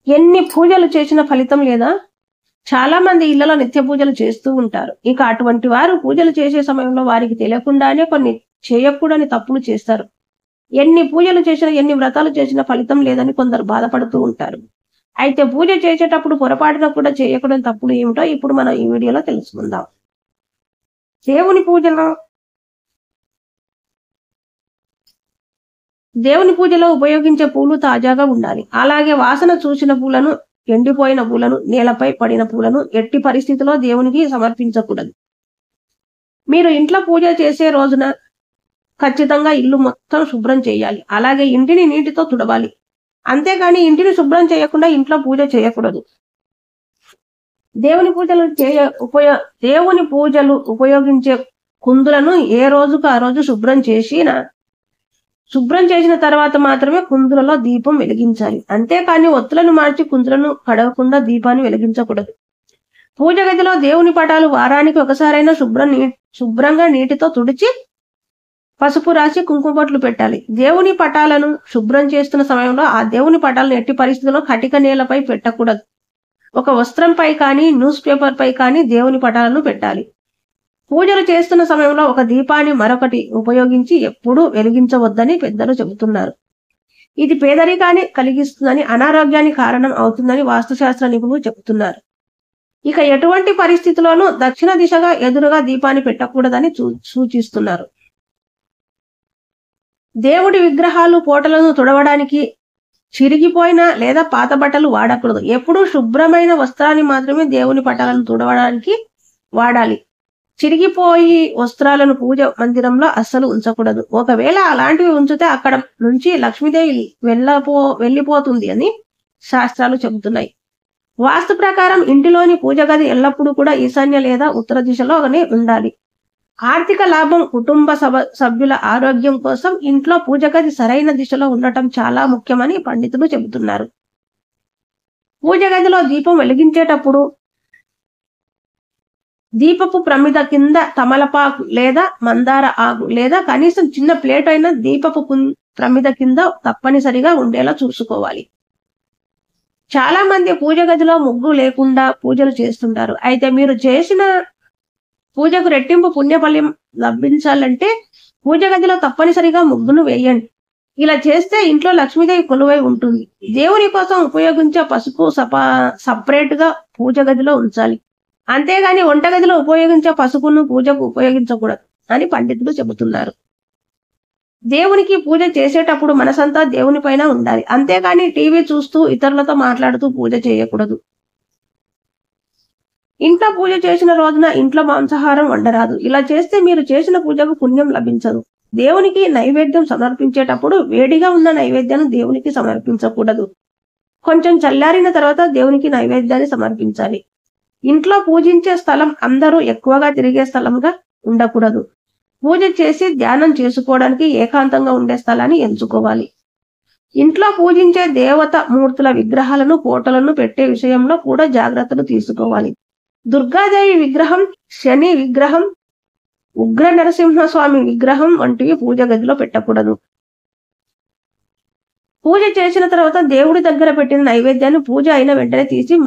ఎన్ని పూజలు చేసిన ఫలితం లేదా? చాలా మంది ఇళ్లలో నిత్య పూజలు చేస్తూ ఉంటారు. ఇక అటువంటి వారు పూజలు చేసే సమయంలో వారికి తెలియకుండానే కొన్ని చేయకూడని తప్పులు చేస్తారు. ఎన్ని పూజలు చేసినా, ఎన్ని వ్రతాలు చేసినా ఫలితం లేదని కొందరు బాధపడుతూ ఉంటారు. అయితే పూజ చేసేటప్పుడు పొరపాటున కూడా చేయకూడని తప్పులు ఏమిటో ఇప్పుడు మనం ఈ వీడియోలో తెలుసుకుందాం. దేవుని పూజలో ఉపయోగించే పూలు తాజాగా ఉండాలి. అలాగే వాసన చూసిన పూలను, ఎండిపోయిన పూలను, నేలపై పడిన పూలను ఎట్టి పరిస్థితిలో దేవునికి సమర్పించకూడదు. మీరు ఇంట్లో పూజ చేసే రోజున ఖచ్చితంగా ఇల్లు మొత్తం శుభ్రం చేయాలి. అలాగే ఇంటిని నీటితో తుడవాలి. అంతేగాని ఇంటిని శుభ్రం చేయకుండా ఇంట్లో పూజ చేయకూడదు. దేవుని పూజలు ఉపయోగించే కుందులను ఏ రోజుకు ఆ రోజు శుభ్రం చేసిన తర్వాత మాత్రమే కుందులలో దీపం వెలిగించాలి. అంతేకాని ఒత్తులను మార్చి కుందులను కడగకుండా దీపాన్ని వెలిగించకూడదు. పూజ గదిలో దేవుని పటాలు వారానికి ఒకసారైనా శుభ్రంగా నీటితో తుడిచి పసుపు రాసి కుంకుమ బొట్లు పెట్టాలి. దేవుని పటాలను శుభ్రం చేస్తున్న సమయంలో ఆ దేవుని పటాలను ఎట్టి పరిస్థితుల్లో కటిక నేలపై పెట్టకూడదు. ఒక వస్త్రంపై కానీ, న్యూస్ పేపర్ పై కానీ దేవుని పటాలను పెట్టాలి. పూజలు చేస్తున్న సమయంలో ఒక దీపాన్ని మరొకటి ఉపయోగించి ఎప్పుడూ వెలిగించవద్దని పెద్దలు చెబుతున్నారు. ఇది పేదరికాన్ని కలిగిస్తుందని, అనారోగ్యానికి కారణం అవుతుందని వాస్తుశాస్త్ర నిపుణులు చెబుతున్నారు. ఇక ఎటువంటి పరిస్థితుల్లోనూ దక్షిణ దిశగా ఎదురుగా దీపాన్ని పెట్టకూడదని సూచిస్తున్నారు. దేవుడి విగ్రహాలు, పోటలను తుడవడానికి చిరిగిపోయిన లేదా పాత బట్టలు వాడకూడదు. ఎప్పుడూ శుభ్రమైన వస్త్రాన్ని మాత్రమే దేవుని పటాలను తుడవడానికి వాడాలి. చిరిగిపోయి వస్త్రాలను పూజ మందిరంలో అస్సలు ఉంచకూడదు. ఒకవేళ అలాంటివి ఉంచితే అక్కడ నుంచి లక్ష్మీదేవి వెళ్ళిపోతుంది అని శాస్త్రాలు చెబుతున్నాయి. వాస్తు ప్రకారం ఇంటిలోని పూజ గది ఎల్లప్పుడూ కూడా ఈశాన్య లేదా ఉత్తర దిశలోనే ఉండాలి. ఆర్థిక లాభం, కుటుంబ సభ్యుల ఆరోగ్యం కోసం ఇంట్లో పూజ గది సరైన దిశలో ఉండటం చాలా ముఖ్యమని పండితులు చెబుతున్నారు. పూజ గదిలో దీపం వెలిగించేటప్పుడు దీపపు ప్రమిద కింద తమలపాకు లేదా మందార ఆకు లేదా కనీసం చిన్న ప్లేట్ అయినా దీపపు ప్రమిద కింద తప్పనిసరిగా ఉండేలా చూసుకోవాలి. చాలా మంది పూజ గదిలో ముగ్గు లేకుండా పూజలు చేస్తుంటారు. అయితే మీరు చేసిన పూజకు రెట్టింపు పుణ్యఫలం లభించాలంటే పూజ గదిలో తప్పనిసరిగా ముగ్గును వేయండి. ఇలా చేస్తే ఇంట్లో లక్ష్మీదేవి కొలువై ఉంటుంది. దేవుని కోసం ఉపయోగించే పసుపు సపరేట్ గా పూజ గదిలో ఉంచాలి. అంతేగాని వంటగదిలో ఉపయోగించే పసుపును పూజకు ఉపయోగించకూడదు అని పండితులు చెబుతున్నారు. దేవునికి పూజ చేసేటప్పుడు మనసంతా దేవుని పైన ఉండాలి. అంతేగాని టీవీ చూస్తూ ఇతరులతో మాట్లాడుతూ పూజ చేయకూడదు. ఇంట్లో పూజ చేసిన రోజున ఇంట్లో మాంసాహారం వండరాదు. ఇలా చేస్తే మీరు చేసిన పూజకు పుణ్యం లభించదు. దేవునికి నైవేద్యం సమర్పించేటప్పుడు వేడిగా ఉన్న నైవేద్యాన్ని దేవునికి సమర్పించకూడదు. కొంచెం చల్లారిన తర్వాత దేవునికి నైవేద్యాన్ని సమర్పించాలి. ఇంట్లో పూజించే స్థలం అందరూ ఎక్కువగా తిరిగే స్థలంగా ఉండకూడదు. పూజ చేసి ధ్యానం చేసుకోవడానికి ఏకాంతంగా ఉండే స్థలాన్ని ఎంచుకోవాలి. ఇంట్లో పూజించే దేవత మూర్తుల విగ్రహాలను, ఫోటోలను పెట్టే విషయంలో కూడా జాగ్రత్తలు తీసుకోవాలి. దుర్గాదేవి విగ్రహం, శని విగ్రహం, ఉగ్ర నరసింహస్వామి విగ్రహం వంటివి పూజ గదిలో పెట్టకూడదు. పూజ చేసిన తర్వాత దేవుడి దగ్గర పెట్టిన నైవేద్యాన్ని పూజ అయిన వెంటనే తీసి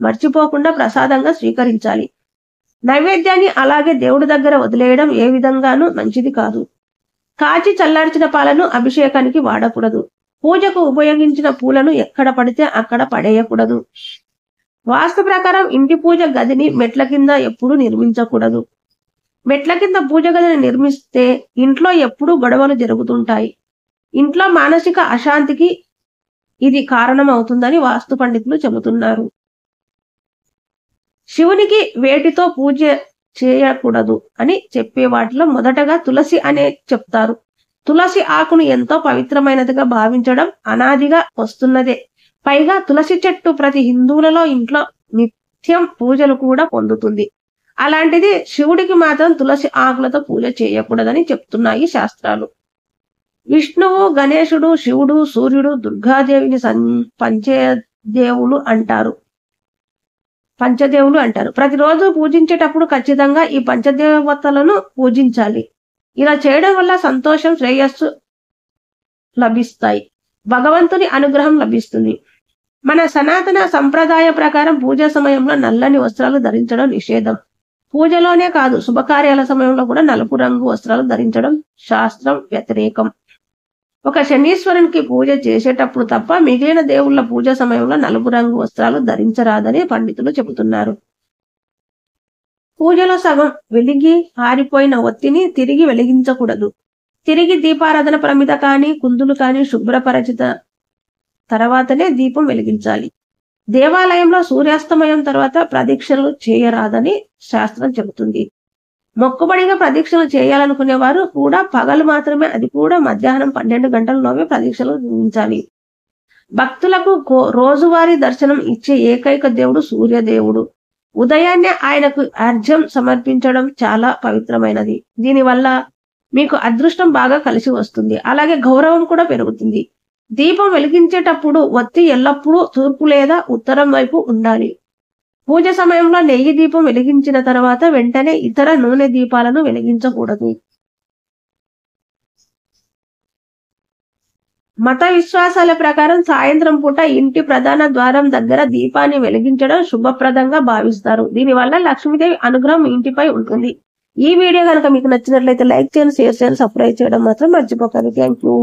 మర్చిపోకుండా ప్రసాదంగా స్వీకరించాలి. నైవేద్యాన్ని అలాగే దేవుడి దగ్గర వదిలేయడం ఏ విధంగానూ మంచిది కాదు. కాచి చల్లార్చిన పాలను అభిషేకానికి వాడకూడదు. పూజకు ఉపయోగించిన పూలను ఎక్కడ పడితే అక్కడ పడేయకూడదు. వాస్తు ప్రకారం ఇంటి పూజ గదిని మెట్ల కింద ఎప్పుడూ నిర్మించకూడదు. మెట్ల కింద పూజ గదిని నిర్మిస్తే ఇంట్లో ఎప్పుడూ గొడవలు జరుగుతుంటాయి. ఇంట్లో మానసిక అశాంతికి ఇది కారణం అవుతుందని వాస్తు పండితులు చెబుతున్నారు. శివునికి వేటితో పూజ చేయకూడదు అని చెప్పే వాటిలో మొదటగా తులసి అనే చెప్తారు. తులసి ఆకును ఎంతో పవిత్రమైనదిగా భావించడం అనాదిగా వస్తున్నదే. పైగా తులసి చెట్టు ప్రతి హిందువులలో ఇంట్లో నిత్యం పూజలు కూడా పొందుతుంది. అలాంటిది శివుడికి మాత్రం తులసి ఆకులతో పూజ చేయకూడదని చెప్తున్నాయి శాస్త్రాలు. విష్ణువు, గణేశుడు, శివుడు, సూర్యుడు, దుర్గాదేవిని పంచదేవులు అంటారు. ప్రతిరోజు పూజించేటప్పుడు ఖచ్చితంగా ఈ పంచదేవతలను పూజించాలి. ఇలా చేయడం వల్ల సంతోషం, శ్రేయస్సు లభిస్తాయి. భగవంతుని అనుగ్రహం లభిస్తుంది. మన సనాతన సంప్రదాయ ప్రకారం పూజ సమయంలో నల్లని వస్త్రాలు ధరించడం నిషేధం. పూజలోనే కాదు, శుభకార్యాల సమయంలో కూడా నలుపు రంగు వస్త్రాలు ధరించడం శాస్త్రం వ్యతిరేకం. ఒక శనీశ్వరునికి పూజ చేసేటప్పుడు తప్ప మిగిలిన దేవుళ్ళ పూజ సమయంలో నలుపు రంగు వస్త్రాలు ధరించరాదని పండితులు చెబుతున్నారు. పూజలో సగం వెలిగి ఆరిపోయిన ఒత్తిని తిరిగి వెలిగించకూడదు. తిరిగి దీపారాధన ప్రమిద కానీ కుందులు కానీ శుభ్రపరచిత తర్వాతనే దీపం వెలిగించాలి. దేవాలయంలో సూర్యాస్తమయం తర్వాత ప్రదక్షిణలు చేయరాదని శాస్త్రం చెబుతుంది. మొక్కుబడిగా ప్రదక్షిణలు చేయాలనుకునేవారు కూడా పగలు మాత్రమే, అది కూడా మధ్యాహ్నం 12 గంటలలోనే ప్రదక్షిణలు నిర్వహించాలి. భక్తులకు రోజువారీ దర్శనం ఇచ్చే ఏకైక దేవుడు సూర్యదేవుడు. ఉదయాన్నే ఆయనకు అర్ఘ్యం సమర్పించడం చాలా పవిత్రమైనది. దీనివల్ల మీకు అదృష్టం బాగా కలిసి వస్తుంది, అలాగే గౌరవం కూడా పెరుగుతుంది. దీపం వెలిగించేటప్పుడు ఒత్తి ఎల్లప్పుడూ తూర్పు లేదా ఉత్తరం వైపు ఉండాలి. పూజ సమయంలో నెయ్యి దీపం వెలిగించిన తర్వాత వెంటనే ఇతర నూనె దీపాలను వెలిగించకూడదు. మత విశ్వాసాల ప్రకారం సాయంత్రం పూట ఇంటి ప్రధాన ద్వారం దగ్గర దీపాన్ని వెలిగించడం శుభప్రదంగా భావిస్తారు. దీనివల్ల లక్ష్మీదేవి అనుగ్రహం ఇంటిపై ఉంటుంది. ఈ వీడియో కనుక మీకు నచ్చినట్లయితే లైక్ చేయండి, షేర్ చేయండి, సబ్స్క్రైబ్ చేయడం మాత్రం మర్చిపోకండి. Thank you.